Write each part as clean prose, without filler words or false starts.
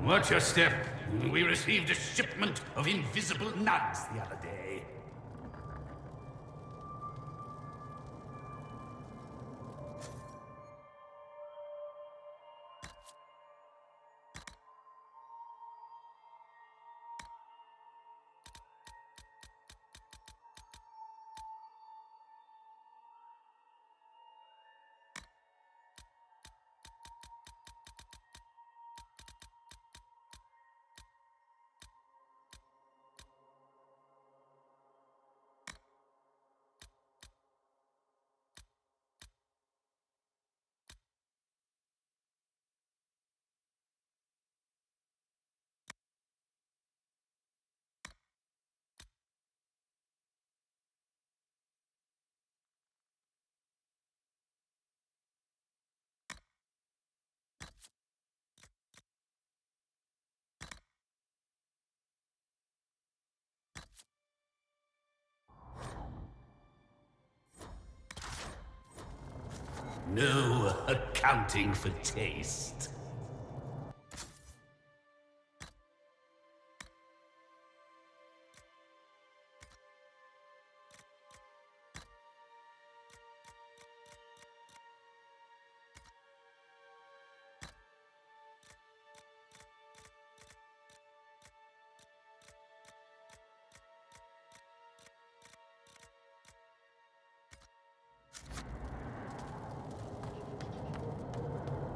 Watch your step. We received a shipment of invisible nuns the other day. No accounting for taste.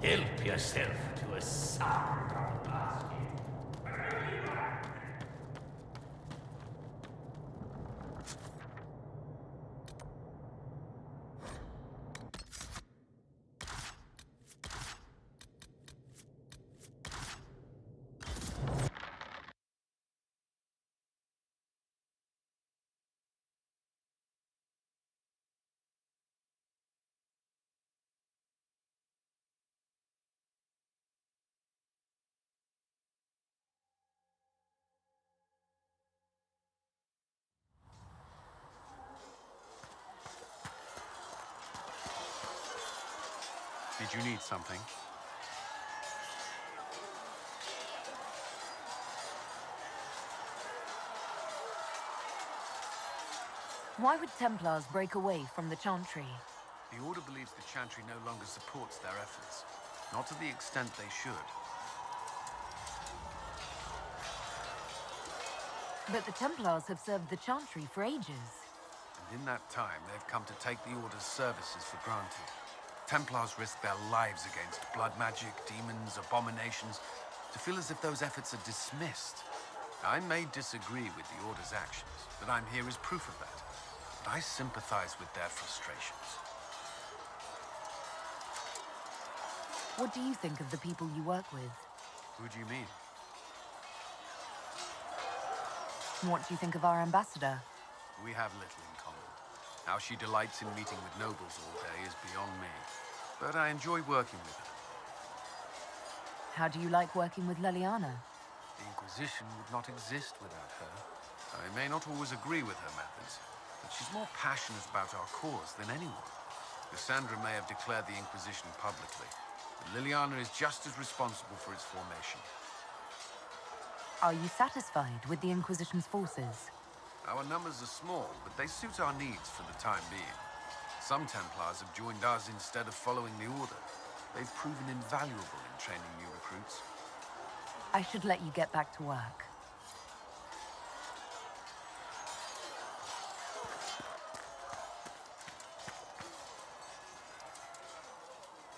Help yourself to a sour basket. Did you need something? Why would Templars break away from the Chantry? The Order believes the Chantry no longer supports their efforts. Not to the extent they should. But the Templars have served the Chantry for ages. And in that time, they've come to take the Order's services for granted. Templars risk their lives against blood magic, demons, abominations, to feel as if those efforts are dismissed. I may disagree with the Order's actions, but I'm here as proof of that. But I sympathize with their frustrations. What do you think of the people you work with? Who do you mean? What do you think of our ambassador? We have little in common. How she delights in meeting with nobles all day is beyond me. But I enjoy working with her. How do you like working with Leliana? The Inquisition would not exist without her. I may not always agree with her methods, but she's more passionate about our cause than anyone. Cassandra may have declared the Inquisition publicly, but Liliana is just as responsible for its formation. Are you satisfied with the Inquisition's forces? Our numbers are small, but they suit our needs for the time being. Some Templars have joined us instead of following the Order. They've proven invaluable in training new recruits. I should let you get back to work.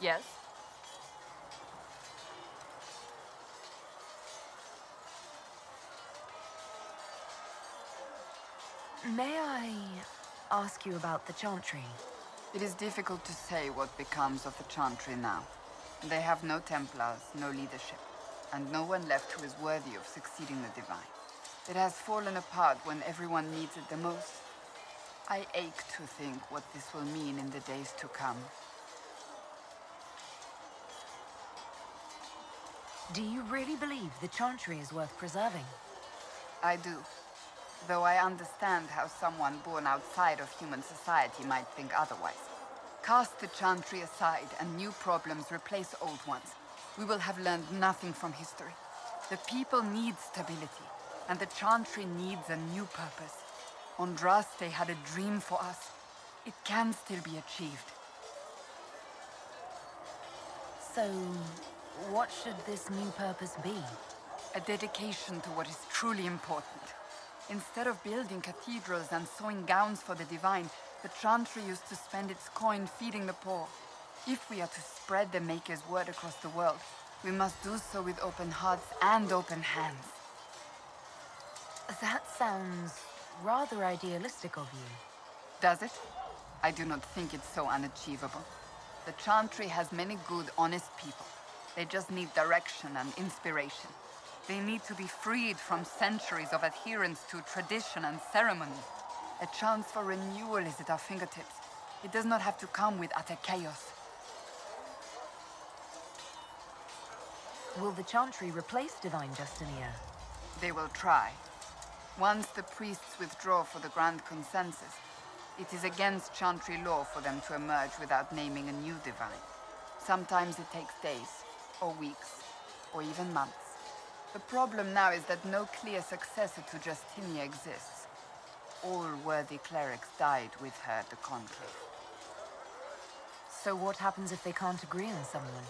Yes? May I ask you about the Chantry? It is difficult to say what becomes of the Chantry now. They have no Templars, no leadership, and no one left who is worthy of succeeding the Divine. It has fallen apart when everyone needs it the most. I ache to think what this will mean in the days to come. Do you really believe the Chantry is worth preserving? I do. Though I understand how someone born outside of human society might think otherwise. Cast the Chantry aside and new problems replace old ones. We will have learned nothing from history. The people need stability, and the Chantry needs a new purpose. Andraste had a dream for us. It can still be achieved. So, what should this new purpose be? A dedication to what is truly important. Instead of building cathedrals and sewing gowns for the divine, the Chantry used to spend its coin feeding the poor. If we are to spread the Maker's word across the world, we must do so with open hearts and open hands. That sounds rather idealistic of you. Does it? I do not think it's so unachievable. The Chantry has many good, honest people. They just need direction and inspiration. They need to be freed from centuries of adherence to tradition and ceremony. A chance for renewal is at our fingertips. It does not have to come with utter chaos. Will the Chantry replace Divine Justinia? They will try. Once the priests withdraw for the Grand Consensus, it is against Chantry law for them to emerge without naming a new divine. Sometimes it takes days, or weeks, or even months. The problem now is that no clear successor to Justinia exists. All worthy clerics died with her at the conclave. So what happens if they can't agree on someone?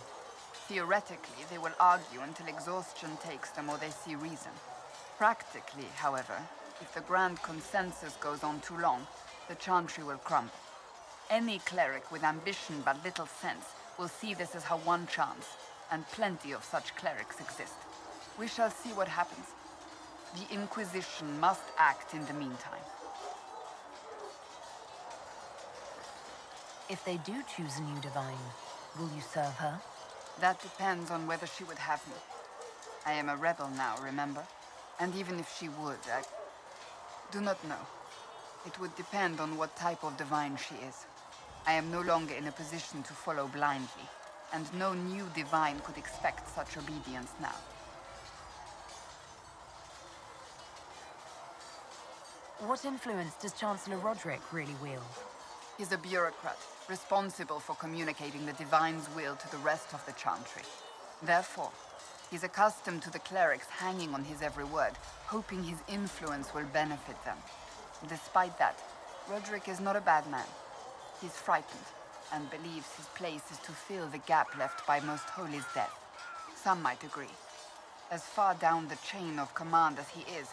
Theoretically, they will argue until exhaustion takes them or they see reason. Practically, however, if the Grand Consensus goes on too long, the Chantry will crumble. Any cleric with ambition but little sense will see this as her one chance, and plenty of such clerics exist. We shall see what happens. The Inquisition must act in the meantime. If they do choose a new divine, will you serve her? That depends on whether she would have me. I am a rebel now, remember? And even if she would, I do not know. It would depend on what type of divine she is. I am no longer in a position to follow blindly, and no new divine could expect such obedience now. What influence does Chancellor Roderick really wield? He's a bureaucrat, responsible for communicating the divine's will to the rest of the Chantry. Therefore, he's accustomed to the clerics hanging on his every word, hoping his influence will benefit them. Despite that, Roderick is not a bad man. He's frightened, and believes his place is to fill the gap left by Most Holy's death. Some might agree. As far down the chain of command as he is,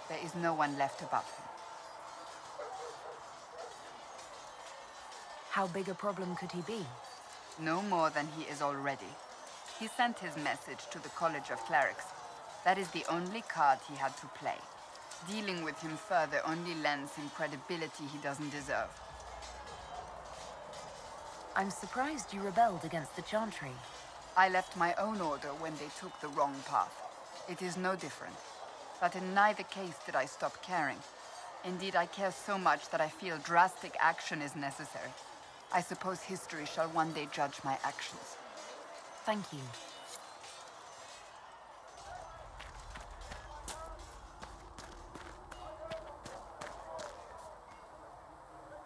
there is no one left above him. How big a problem could he be? No more than he is already. He sent his message to the College of Clerics. That is the only card he had to play. Dealing with him further only lends him credibility he doesn't deserve. I'm surprised you rebelled against the Chantry. I left my own order when they took the wrong path. It is no different. But in neither case did I stop caring. Indeed, I care so much that I feel drastic action is necessary. I suppose history shall one day judge my actions. Thank you.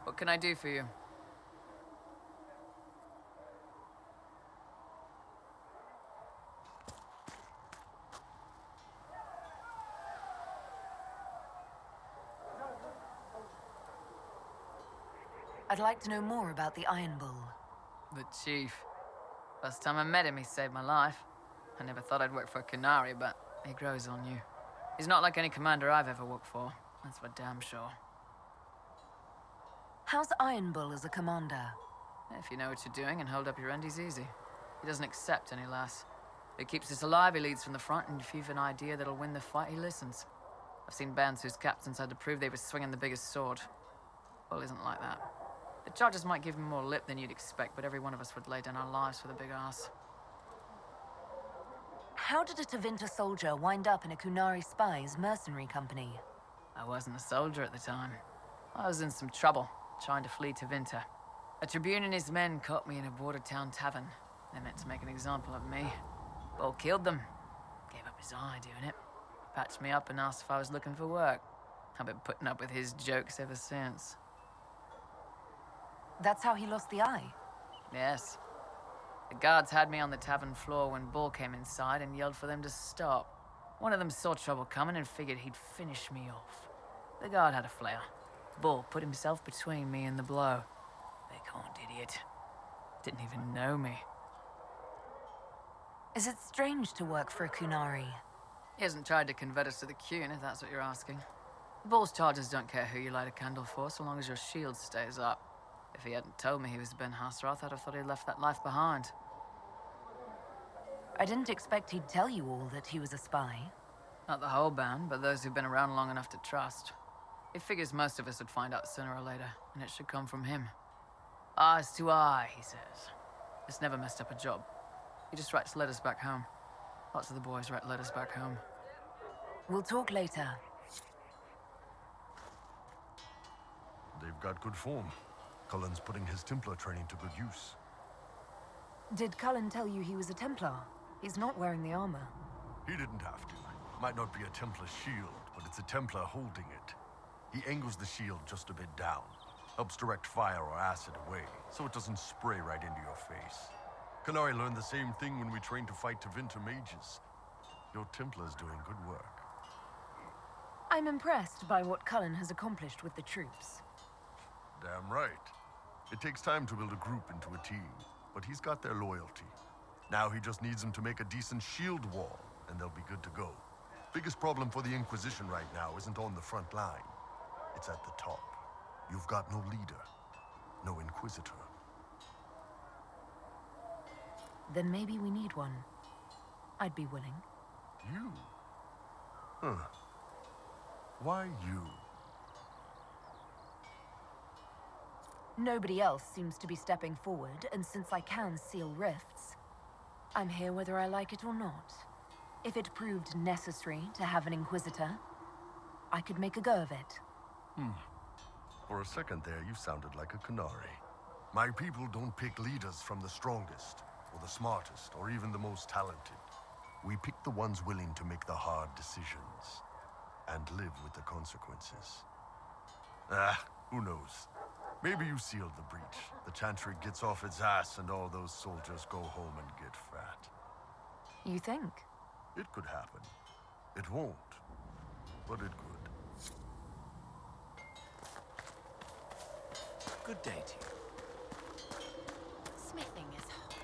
What can I do for you? I'd like to know more about the Iron Bull. The Chief. First time I met him, he saved my life. I never thought I'd work for a Canary, but he grows on you. He's not like any commander I've ever worked for. That's for damn sure. How's Iron Bull as a commander? If you know what you're doing and hold up your end, he's easy. He doesn't accept any less. If he keeps us alive, he leads from the front, and if you've an idea that'll win the fight, he listens. I've seen bands whose captains had to prove they were swinging the biggest sword. Bull isn't like that. The charges might give him more lip than you'd expect, but every one of us would lay down our lives for the big ass. How did a Tevinter soldier wind up in a Kunari spy's mercenary company? I wasn't a soldier at the time. I was in some trouble, trying to flee Tevinter. A Tribune and his men caught me in a border town tavern. They meant to make an example of me. Bull killed them. Gave up his eye doing it. Patched me up and asked if I was looking for work. I've been putting up with his jokes ever since. That's how he lost the eye? Yes. The guards had me on the tavern floor when Bull came inside and yelled for them to stop. One of them saw trouble coming and figured he'd finish me off. The guard had a flare. Bull put himself between me and the blow. Big horned idiot. Didn't even know me. Is it strange to work for a Kunari? He hasn't tried to convert us to the Qun, if that's what you're asking. The Bull's charges don't care who you light a candle for, so long as your shield stays up. If he hadn't told me he was Ben Hasrath, I'd have thought he'd left that life behind. I didn't expect he'd tell you all that he was a spy. Not the whole band, but those who've been around long enough to trust. He figures most of us would find out sooner or later, and it should come from him. Eyes to eye, he says. It's never messed up a job. He just writes letters back home. Lots of the boys write letters back home. We'll talk later. They've got good form. Cullen's putting his Templar training to good use. Did Cullen tell you he was a Templar? He's not wearing the armor. He didn't have to. Might not be a Templar shield, but it's a Templar holding it. He angles the shield just a bit down. Helps direct fire or acid away, so it doesn't spray right into your face. Kanari learned the same thing when we trained to fight Tevinter mages. Your Templar's doing good work. I'm impressed by what Cullen has accomplished with the troops. Damn right. It takes time to build a group into a team, but he's got their loyalty. Now he just needs them to make a decent shield wall, and they'll be good to go. Biggest problem for the Inquisition right now isn't on the front line. It's at the top. You've got no leader, no Inquisitor. Then maybe we need one. I'd be willing. You? Huh. Why you? Nobody else seems to be stepping forward, and since I can seal rifts, I'm here whether I like it or not. If it proved necessary to have an Inquisitor, I could make a go of it. For a second there, you sounded like a Canary. My people don't pick leaders from the strongest, or the smartest, or even the most talented. We pick the ones willing to make the hard decisions, and live with the consequences. Who knows? Maybe you sealed the breach. The Chantry gets off its ass, and all those soldiers go home and get fat. You think? It could happen. It won't, but it could. Good day to you. Smithing is hard.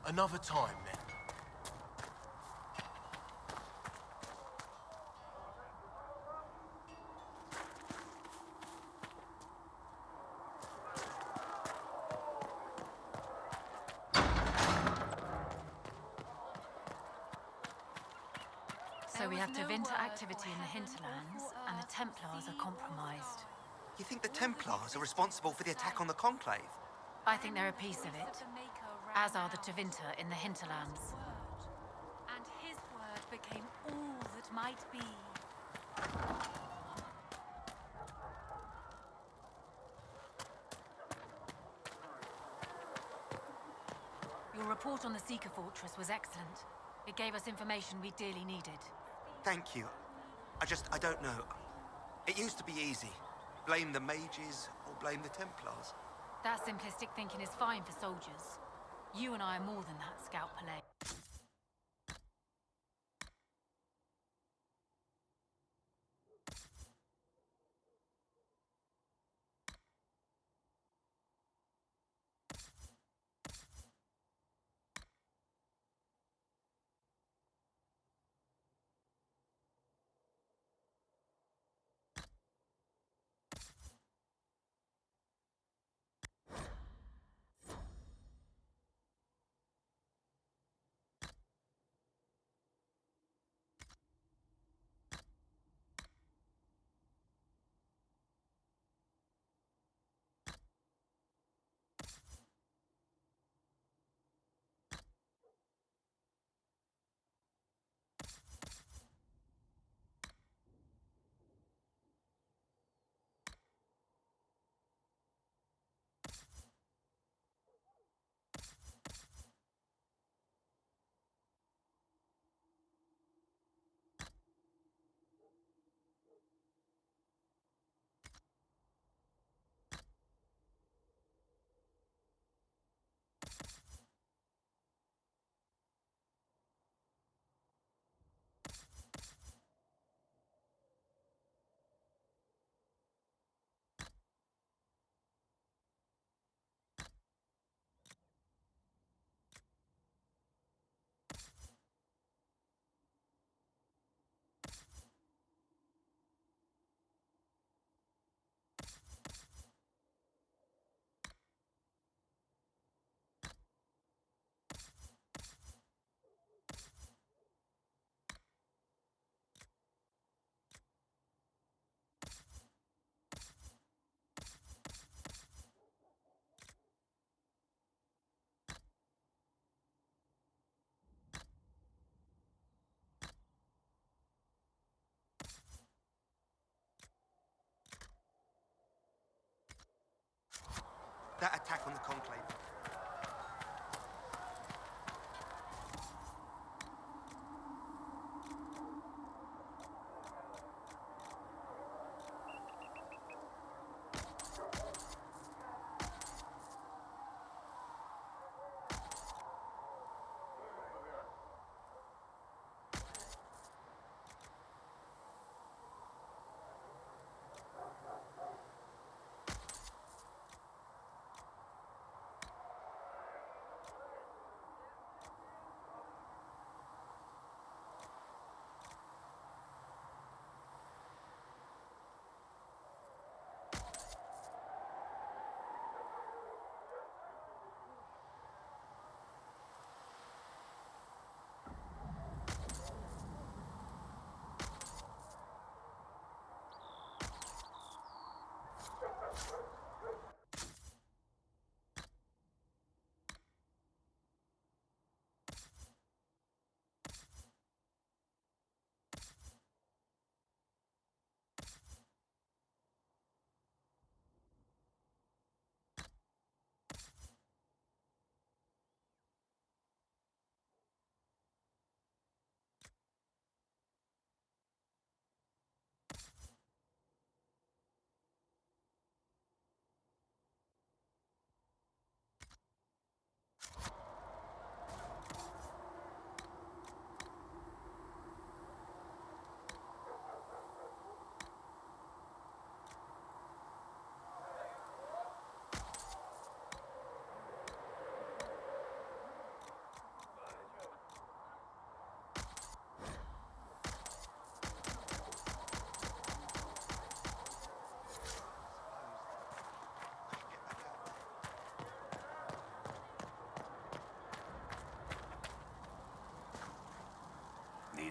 Another time, then. So we have Tevinter activity in the hinterlands, and the Templars are compromised. You think the Templars are responsible for the attack on the Conclave? I think they're a piece of it, as are the Tevinter in the hinterlands. And his word became all that might be. Your report on the Seeker Fortress was excellent. It gave us information we dearly needed. Thank you. I don't know. It used to be easy. Blame the mages or blame the Templars. That simplistic thinking is fine for soldiers. You and I are more than that, Scout Palais.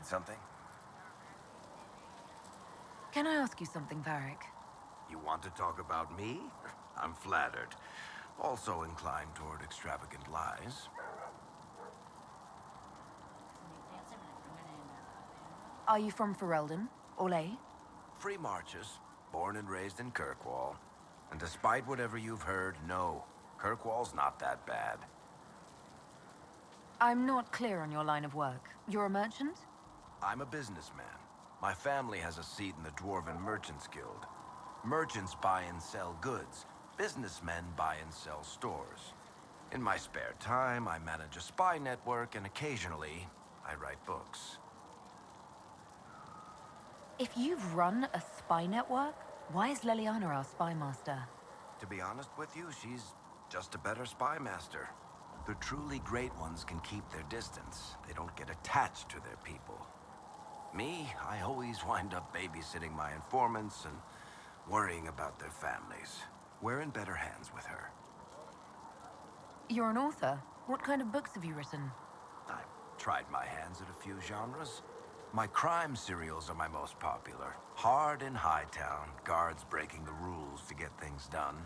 something? Can I ask you something, Varric? You want to talk about me? I'm flattered. Also inclined toward extravagant lies. Are you from Ferelden? Orlais? Free marches, born and raised in Kirkwall. And despite whatever you've heard, no, Kirkwall's not that bad. I'm not clear on your line of work. You're a merchant? I'm a businessman. My family has a seat in the Dwarven Merchants Guild. Merchants buy and sell goods. Businessmen buy and sell stores. In my spare time, I manage a spy network, and occasionally, I write books. If you've run a spy network, why is Leliana our spy master? To be honest with you, she's just a better spy master. The truly great ones can keep their distance. They don't get attached to their people. Me, I always wind up babysitting my informants and worrying about their families. We're in better hands with her. You're an author. What kind of books have you written? I've tried my hands at a few genres. My crime serials are my most popular. Hard in Hightown, guards breaking the rules to get things done.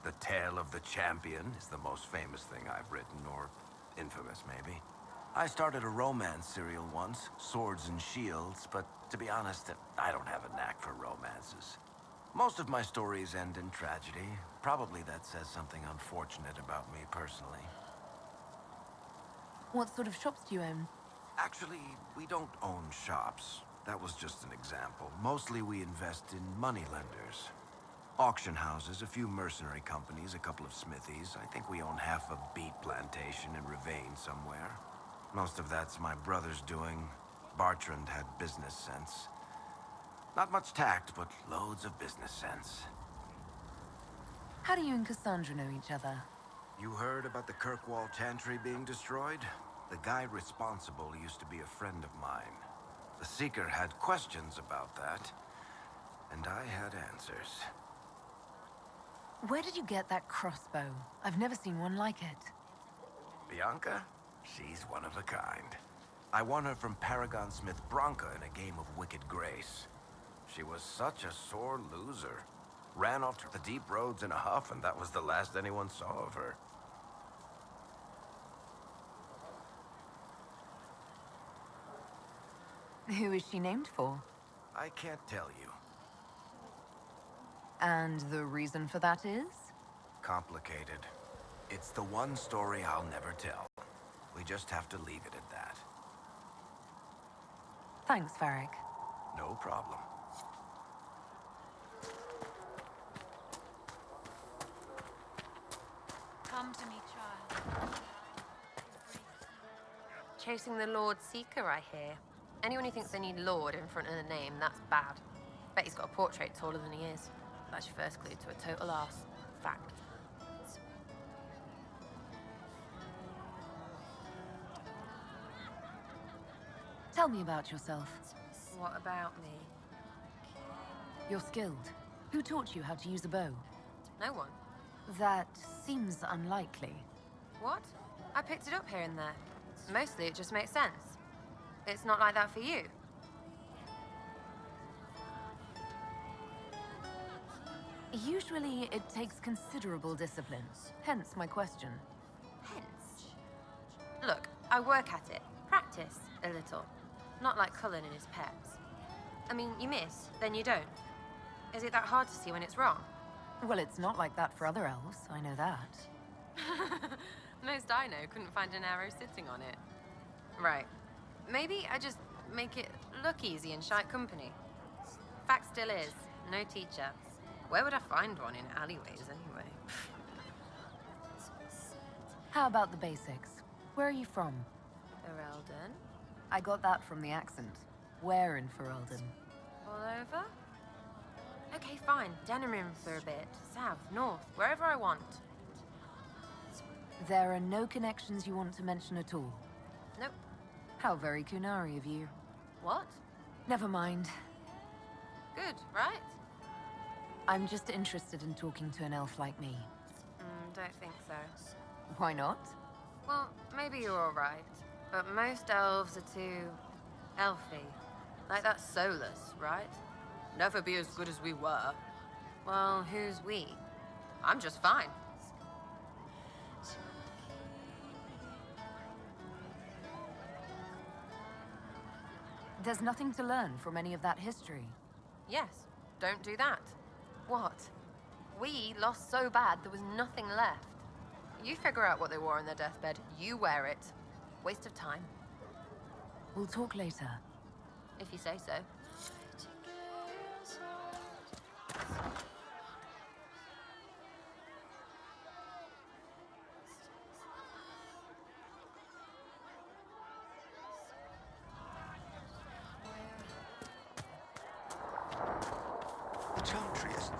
The Tale of the Champion is the most famous thing I've written, or infamous maybe. I started a romance serial once, Swords and Shields, but to be honest, I don't have a knack for romances. Most of my stories end in tragedy. Probably that says something unfortunate about me personally. What sort of shops do you own? Actually, we don't own shops. That was just an example. Mostly we invest in moneylenders. Auction houses, a few mercenary companies, a couple of smithies. I think we own half a beet plantation in Ravane somewhere. Most of that's my brother's doing. Bartrand had business sense. Not much tact, but loads of business sense. How do you and Cassandra know each other? You heard about the Kirkwall Chantry being destroyed? The guy responsible used to be a friend of mine. The Seeker had questions about that, and I had answers. Where did you get that crossbow? I've never seen one like it. Bianca? She's one of a kind. I won her from Paragon Smith Bronca in a game of Wicked Grace. She was such a sore loser. Ran off to the deep roads in a huff, and that was the last anyone saw of her. Who is she named for? I can't tell you. And the reason for that is? Complicated. It's the one story I'll never tell. We just have to leave it at that. Thanks, Varric. No problem. Come to me, child. Chasing the Lord Seeker, I hear. Anyone who thinks they need Lord in front of the name, that's bad. Bet he's got a portrait taller than he is. That's your first clue to a total arse. Fact. Tell me about yourself. What about me? You're skilled. Who taught you how to use a bow? No one. That seems unlikely. What? I picked it up here and there. Mostly it just makes sense. It's not like that for you. Usually, it takes considerable discipline. Hence my question. Hence. Look, I work at it. Practice a little. Not like Cullen and his peps. I mean, you miss, then you don't. Is it that hard to see when it's wrong? Well, it's not like that for other elves, I know that. Most I know couldn't find an arrow sitting on it. Right. Maybe I just make it look easy in shite company. Fact still is, no teacher. Where would I find one in alleyways anyway? How about the basics? Where are you from? Ferelden? I got that from the accent. Where in Ferelden? All over? Okay, fine. Denerim for a bit. South, north, wherever I want. There are no connections you want to mention at all. Nope. How very Kunari of you. What? Never mind. Good, right? I'm just interested in talking to an elf like me. Don't think so. Why not? Well, maybe you're all right. But most elves are too Elfie. Like that Solus, right? Never be as good as we were. Well, who's we? I'm just fine. There's nothing to learn from any of that history. Yes, don't do that. What? We lost so bad there was nothing left. You figure out what they wore on their deathbed. You wear it. Waste of time, We'll talk later. if you say so. The Chantry is...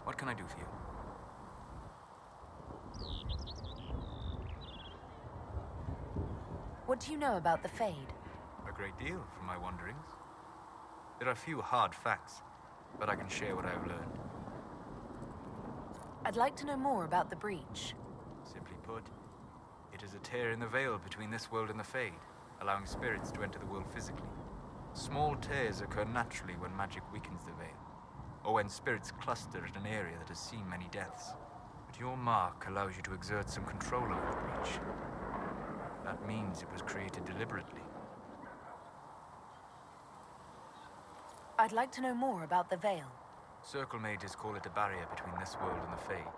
What can I do for you? What do you know about the Fade? A great deal from my wanderings. There are few hard facts, but I can share what I've learned. I'd like to know more about the breach. Simply put, it is a tear in the veil between this world and the Fade, allowing spirits to enter the world physically. Small tears occur naturally when magic weakens the veil, or when spirits cluster at an area that has seen many deaths. But your mark allows you to exert some control over the breach. That means it was created deliberately. I'd like to know more about the Veil. Circle mages call it a barrier between this world and the Fade.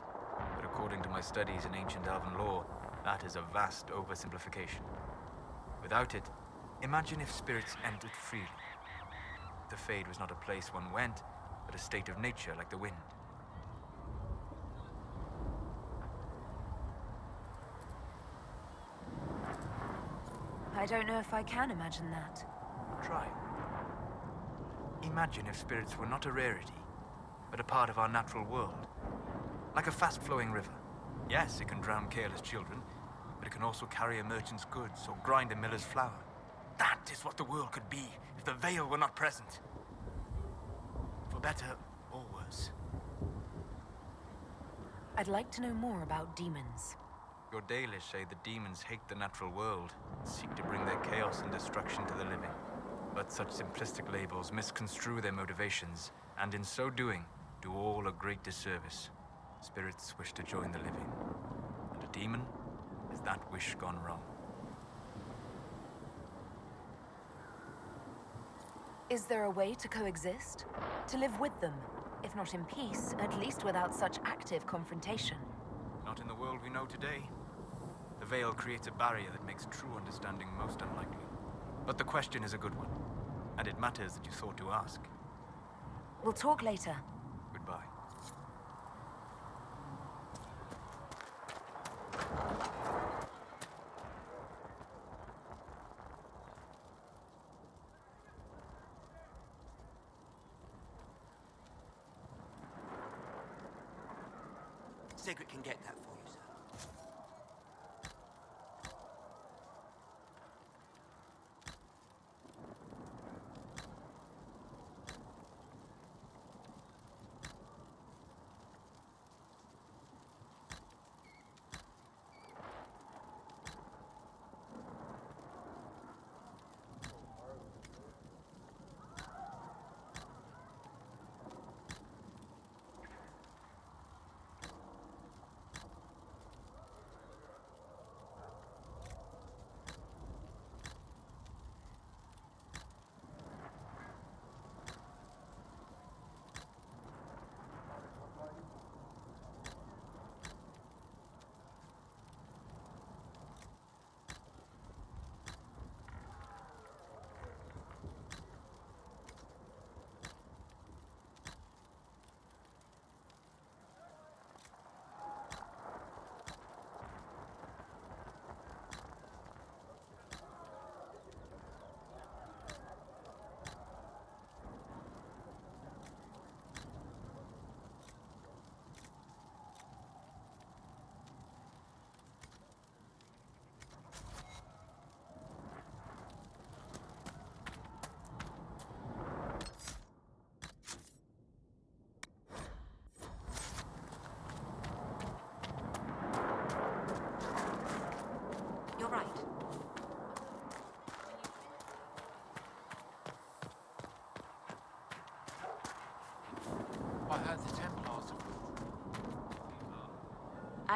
But according to my studies in ancient elven lore, that is a vast oversimplification. Without it, imagine if spirits entered freely. The Fade was not a place one went, but a state of nature like the wind. I don't know if I can imagine that. Try. Imagine if spirits were not a rarity, but a part of our natural world. Like a fast-flowing river. Yes, it can drown careless children, but it can also carry a merchant's goods or grind a miller's flour. That is what the world could be if the Veil were not present. For better or worse. I'd like to know more about demons. Your Dalish say the demons hate the natural world, and seek to bring their chaos and destruction to the living. But such simplistic labels misconstrue their motivations, and in so doing, do all a great disservice. Spirits wish to join the living, and a demon is that wish gone wrong. Is there a way to coexist? To live with them? If not in peace, at least without such active confrontation. Not in the world we know today. The Veil creates a barrier that makes true understanding most unlikely. But the question is a good one, and it matters that you thought to ask. We'll talk later. Goodbye. Sigrid can get that for you, sir.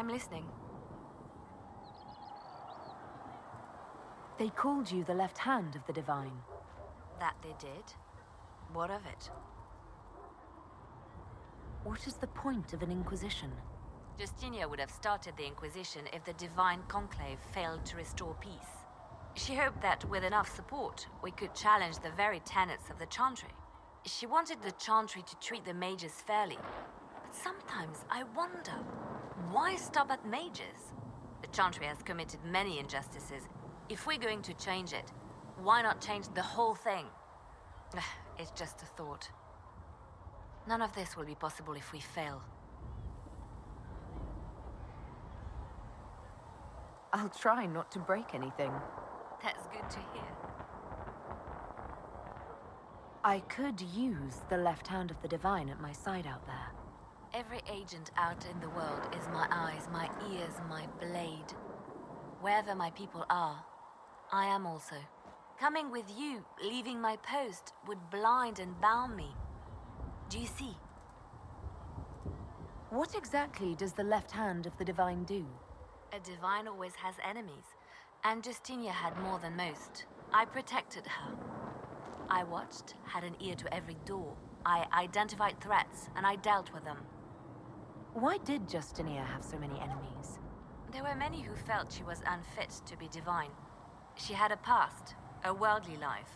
I'm listening. They called you the left hand of the Divine. That they did. What of it? What is the point of an Inquisition? Justinia would have started the Inquisition if the Divine Conclave failed to restore peace. She hoped that with enough support, we could challenge the very tenets of the Chantry. She wanted the Chantry to treat the mages fairly. But sometimes I wonder, why stop at mages? The Chantry has committed many injustices. If we're going to change it, why not change the whole thing? It's just a thought. None of this will be possible if we fail. I'll try not to break anything. That's good to hear. I could use the left hand of the Divine at my side out there. Every agent out in the world is my eyes, my ears, my blade. Wherever my people are, I am also. Coming with you, leaving my post, would blind and bound me. Do you see? What exactly does the left hand of the Divine do? A divine always has enemies, and Justinia had more than most. I protected her. I watched, had an ear to every door. I identified threats, and I dealt with them. Why did Justinia have so many enemies? There were many who felt she was unfit to be divine. She had a past, a worldly life.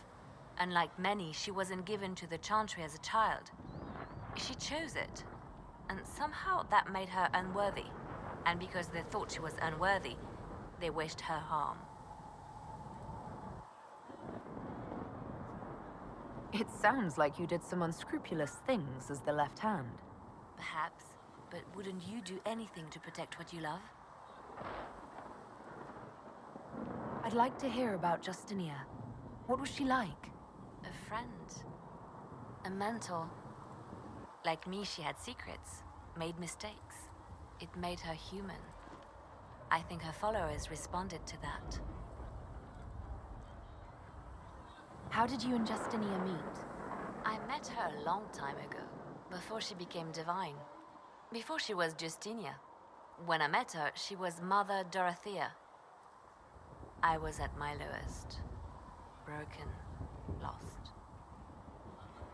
Unlike many, she wasn't given to the Chantry as a child. She chose it, and somehow that made her unworthy. And because they thought she was unworthy, they wished her harm. It sounds like you did some unscrupulous things as the left hand. Perhaps, but wouldn't you do anything to protect what you love? I'd like to hear about Justinia. What was she like? A friend. A mentor. Like me, she had secrets, made mistakes. It made her human. I think her followers responded to that. How did you and Justinia meet? I met her a long time ago, before she became divine. Before she was Justinia. When I met her, she was Mother Dorothea. I was at my lowest. Broken, lost.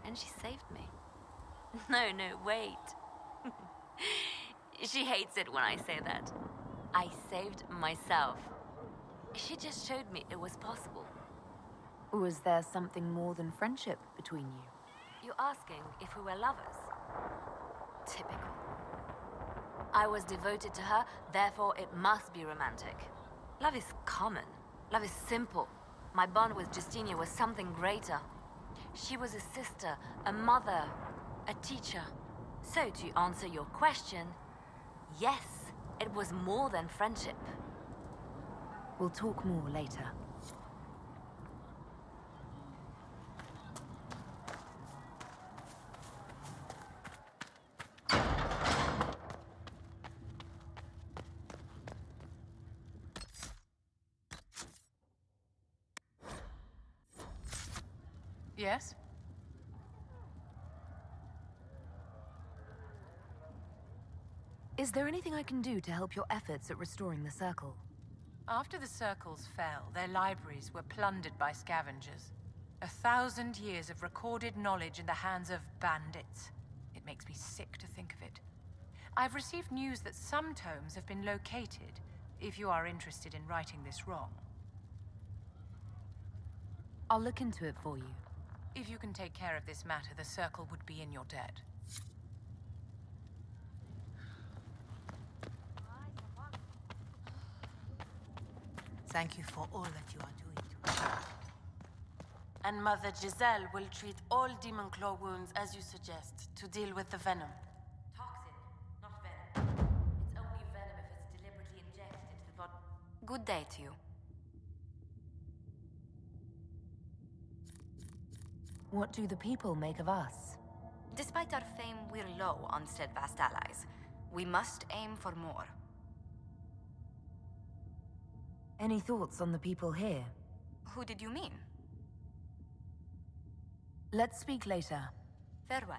And she saved me. No, wait. She hates it when I say that. I saved myself. She just showed me it was possible. Was there something more than friendship between you? You're asking if we were lovers? Typical. I was devoted to her, therefore it must be romantic. Love is common. Love is simple. My bond with Justinia was something greater. She was a sister, a mother, a teacher. So to answer your question, yes, it was more than friendship. We'll talk more later. Yes? Is there anything I can do to help your efforts at restoring the Circle? After the Circles fell, their libraries were plundered by scavengers. 1,000 years of recorded knowledge in the hands of bandits. It makes me sick to think of it. I've received news that some tomes have been located, if you are interested in righting this wrong. I'll look into it for you. If you can take care of this matter, the Circle would be in your debt. Thank you for all that you are doing to us. And Mother Giselle will treat all demon claw wounds as you suggest, to deal with the venom. Toxin, not venom. It's only venom if it's deliberately injected into the body. Good day to you. What do the people make of us? Despite our fame, we're low on steadfast allies. We must aim for more. Any thoughts on the people here? Who did you mean? Let's speak later. Farewell.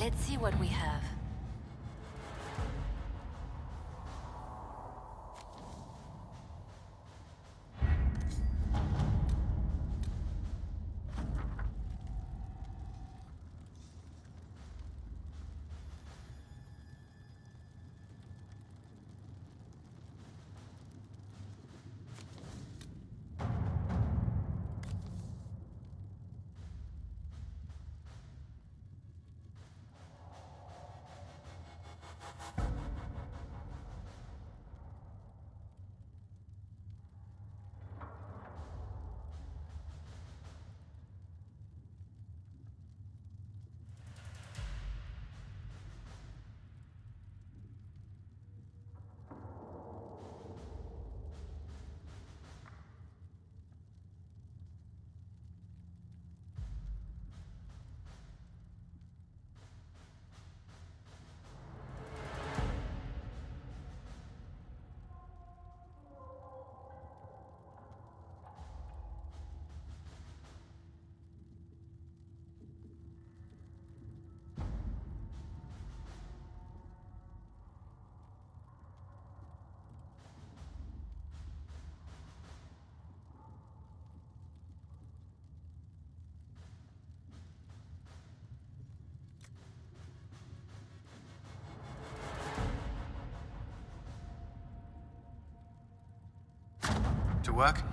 Let's see what we have. To work?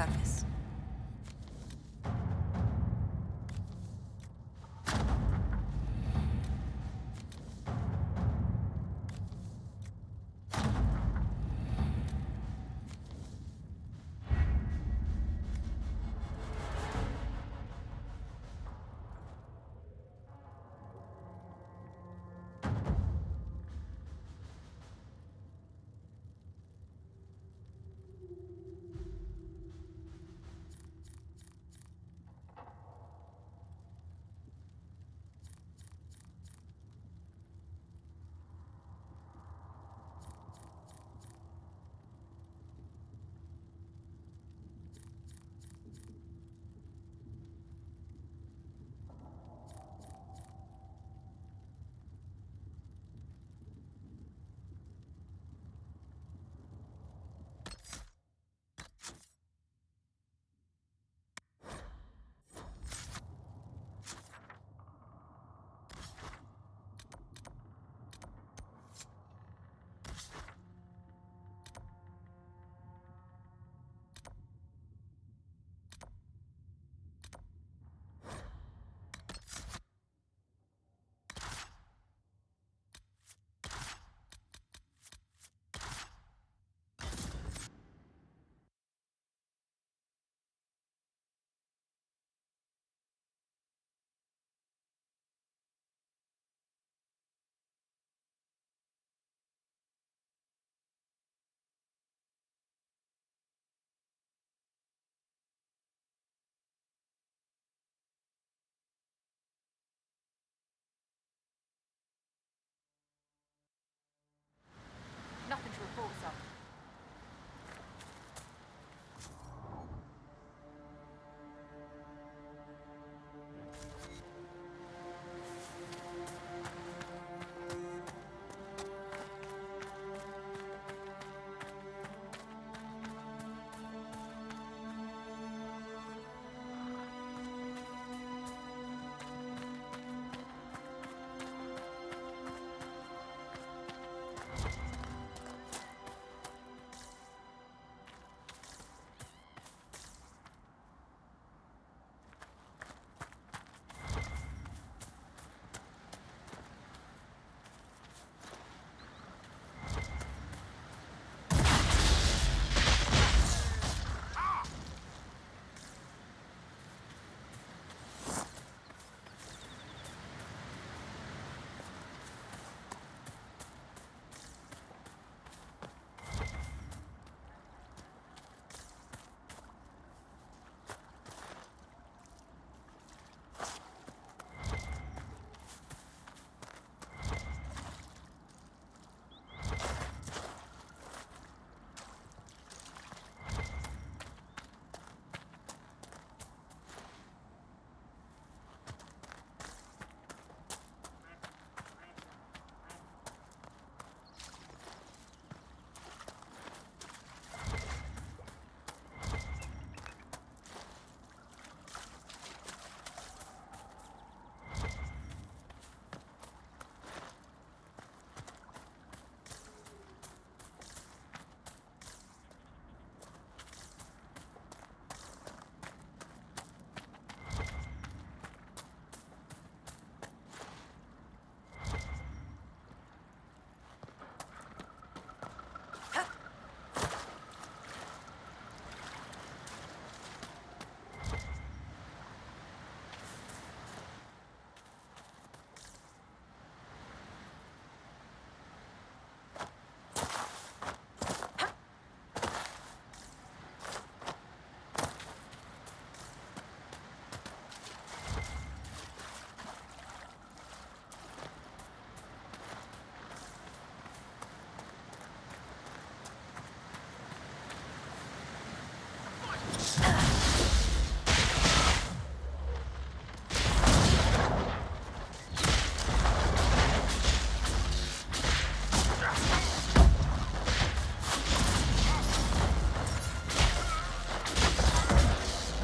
service. Nothing to report, sir.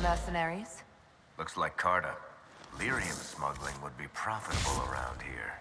Mercenaries? Looks like Carta. Lyrium smuggling would be profitable around here.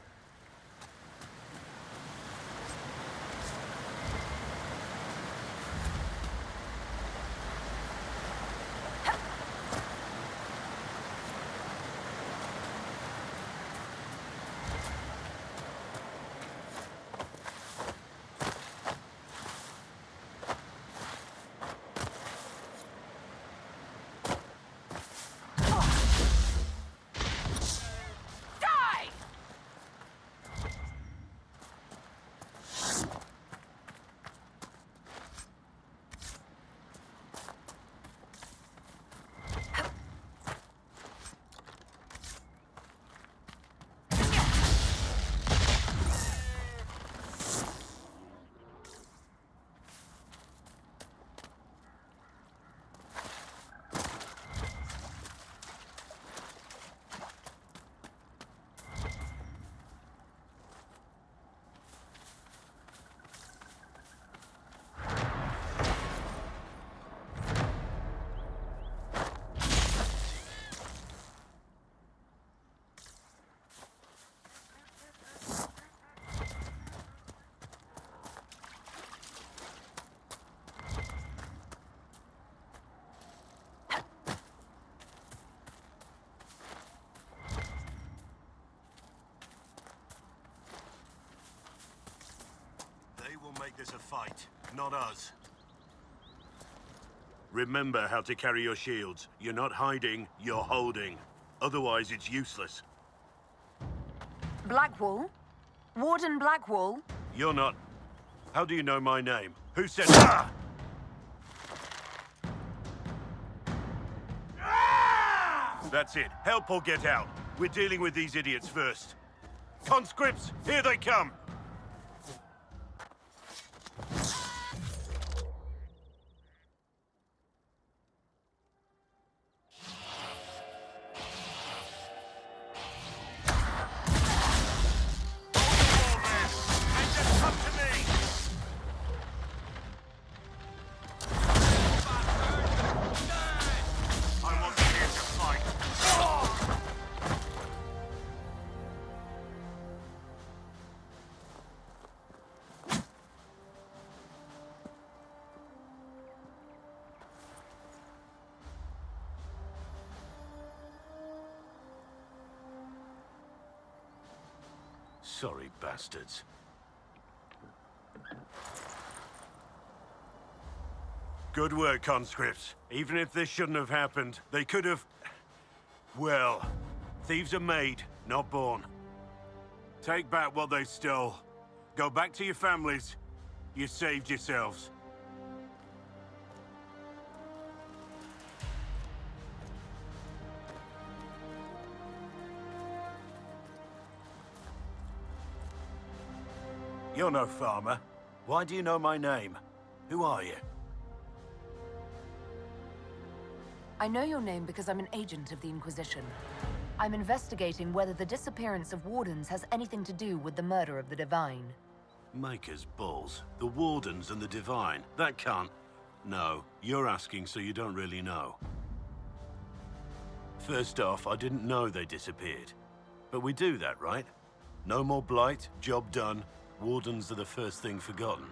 this a fight, not us. Remember how to carry your shields. You're not hiding, you're holding. Otherwise, it's useless. Blackwall? Warden Blackwall? You're not... How do you know my name? Who said... Ah! That's it. Help or get out. We're dealing with these idiots first. Conscripts, here they come! Sorry, bastards. Good work, conscripts. Even if this shouldn't have happened, they could have... Well, thieves are made, not born. Take back what they stole. Go back to your families. You saved yourselves. You're no farmer. Why do you know my name? Who are you? I know your name because I'm an agent of the Inquisition. I'm investigating whether the disappearance of Wardens has anything to do with the murder of the Divine. Maker's balls. The Wardens and the Divine. That can't... No, you're asking so you don't really know. First off, I didn't know they disappeared. But we do that, right? No more blight, job done. Wardens are the first thing forgotten.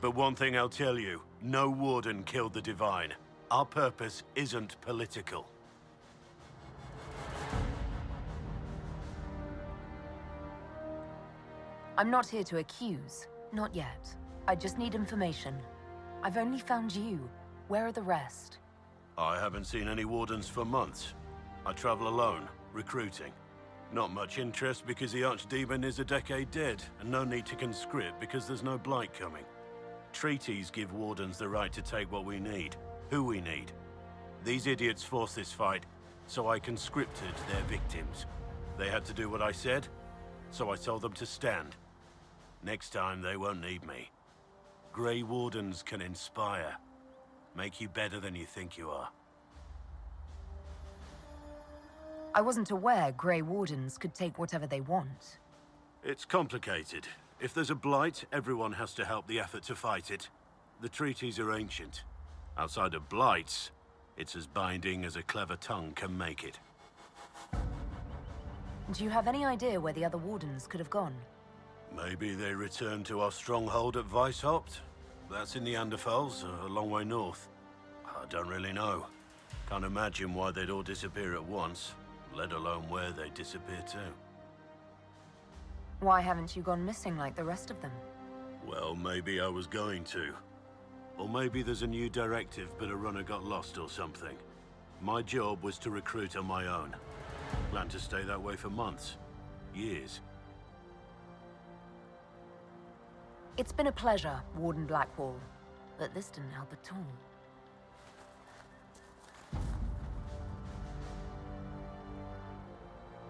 But one thing I'll tell you, no Warden killed the Divine. Our purpose isn't political. I'm not here to accuse. Not yet. I just need information. I've only found you. Where are the rest? I haven't seen any Wardens for months. I travel alone, recruiting. Not much interest because the Archdemon is a decade dead, and no need to conscript because there's no blight coming. Treaties give Wardens the right to take what we need, who we need. These idiots forced this fight, so I conscripted their victims. They had to do what I said, so I told them to stand. Next time, they won't need me. Grey Wardens can inspire, make you better than you think you are. I wasn't aware Grey Wardens could take whatever they want. It's complicated. If there's a blight, everyone has to help the effort to fight it. The treaties are ancient. Outside of blights, it's as binding as a clever tongue can make it. Do you have any idea where the other Wardens could have gone? Maybe they returned to our stronghold at Weishaupt? That's in the Anderfels, a long way north. I don't really know. Can't imagine why they'd all disappear at once, let alone where they disappear to. Why haven't you gone missing like the rest of them? Well, maybe I was going to. Or maybe there's a new directive, but a runner got lost or something. My job was to recruit on my own. Planned to stay that way for months. Years. It's been a pleasure, Warden Blackwall. But this didn't help at all.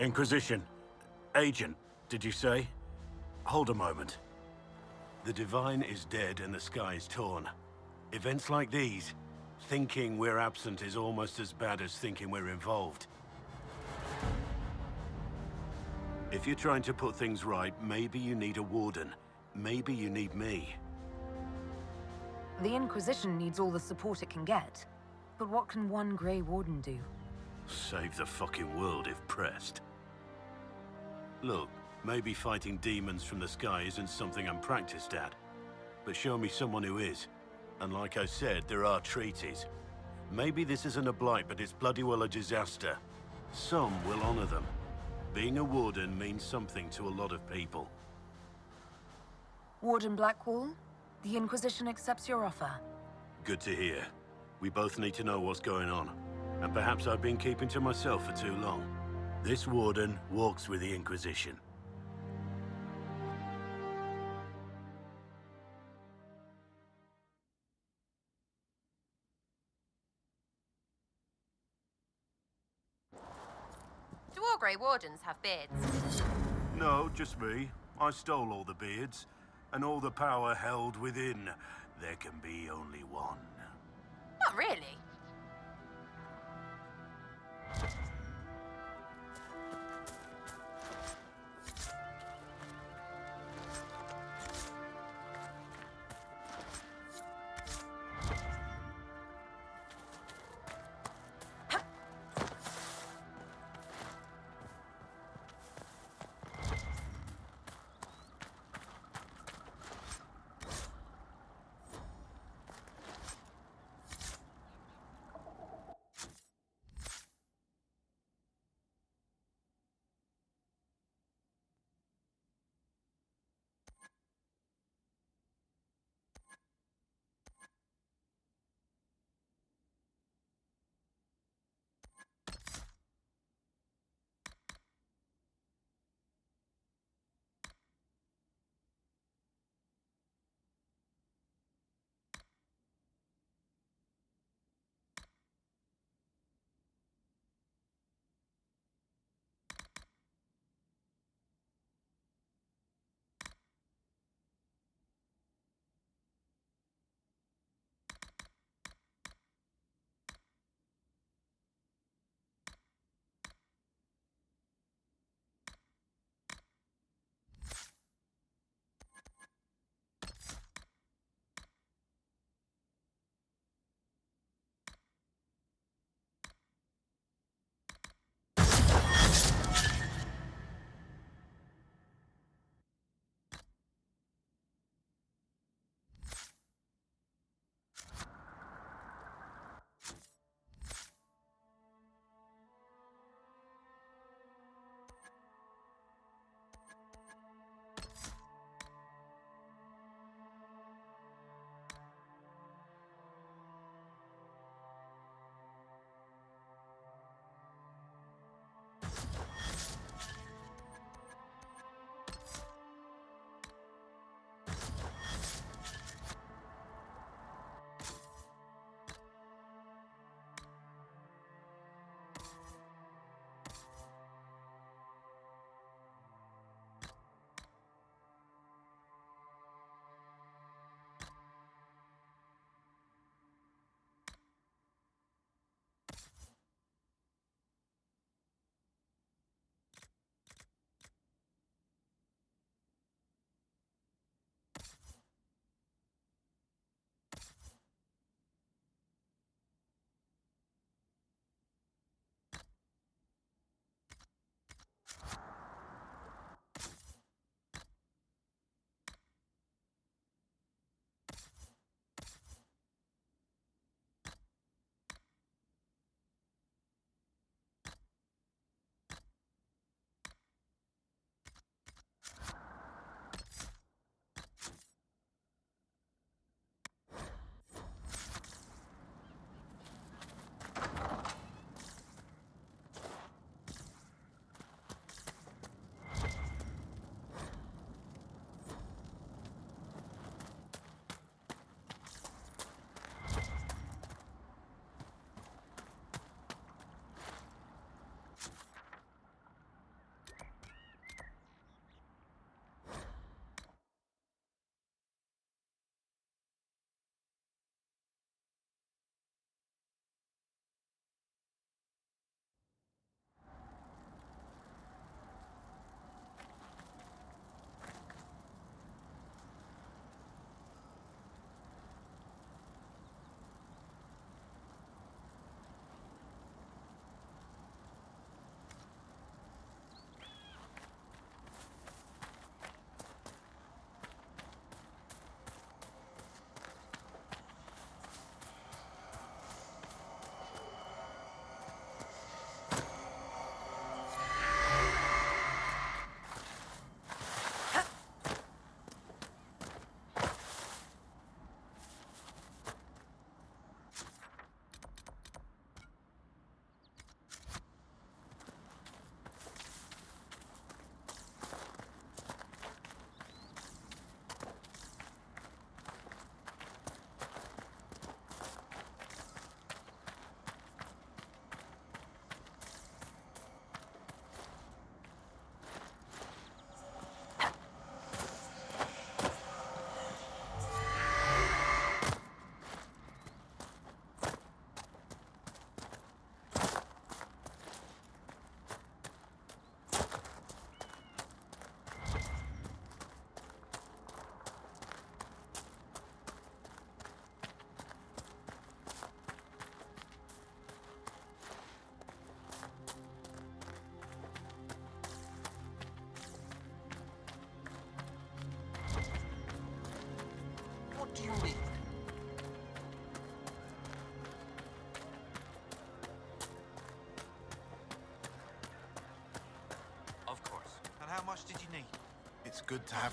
Inquisition. Agent, did you say? Hold a moment. The Divine is dead and the sky is torn. Events like these, thinking we're absent is almost as bad as thinking we're involved. If you're trying to put things right, maybe you need a Warden. Maybe you need me. The Inquisition needs all the support it can get. But what can one Grey Warden do? Save the fucking world if pressed. Look, maybe fighting demons from the sky isn't something I'm practiced at. But show me someone who is. And like I said, there are treaties. Maybe this isn't a blight, but it's bloody well a disaster. Some will honor them. Being a Warden means something to a lot of people. Warden Blackwall? The Inquisition accepts your offer. Good to hear. We both need to know what's going on. And perhaps I've been keeping to myself for too long. This warden walks with the Inquisition. Do all Grey Wardens have beards? No, just me. I stole all the beards. And all the power held within. There can be only one. Not really. How much did you need? It's good to have...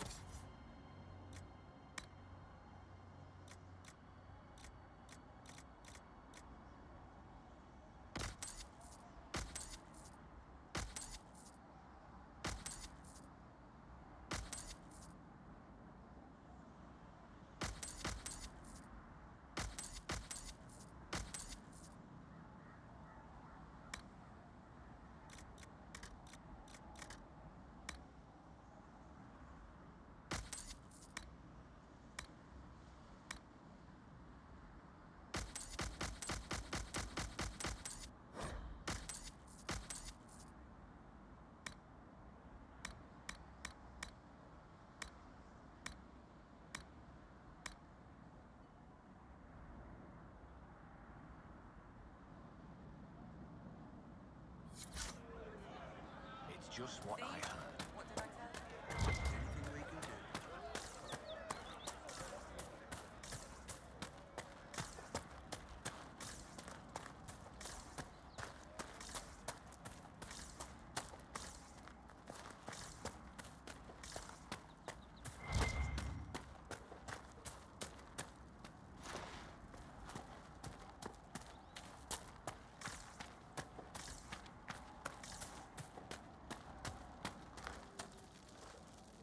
It's just what I heard. Anything we can do?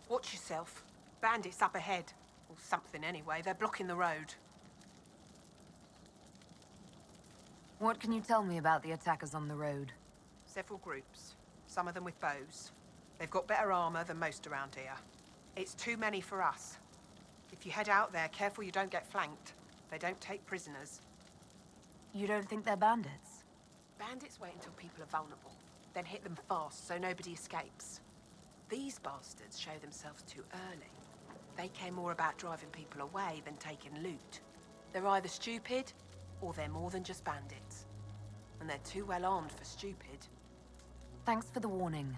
Watch yourself. Bandits up ahead. Or something anyway. They're blocking the road. What can you tell me about the attackers on the road? Several groups. Some of them with bows. They've got better armor than most around here. It's too many for us. If you head out there, careful you don't get flanked. They don't take prisoners. You don't think they're bandits? Bandits wait until people are vulnerable, then hit them fast so nobody escapes. These bastards show themselves too early. They care more about driving people away than taking loot. They're either stupid, or they're more than just bandits. And they're too well armed for stupid. Thanks for the warning.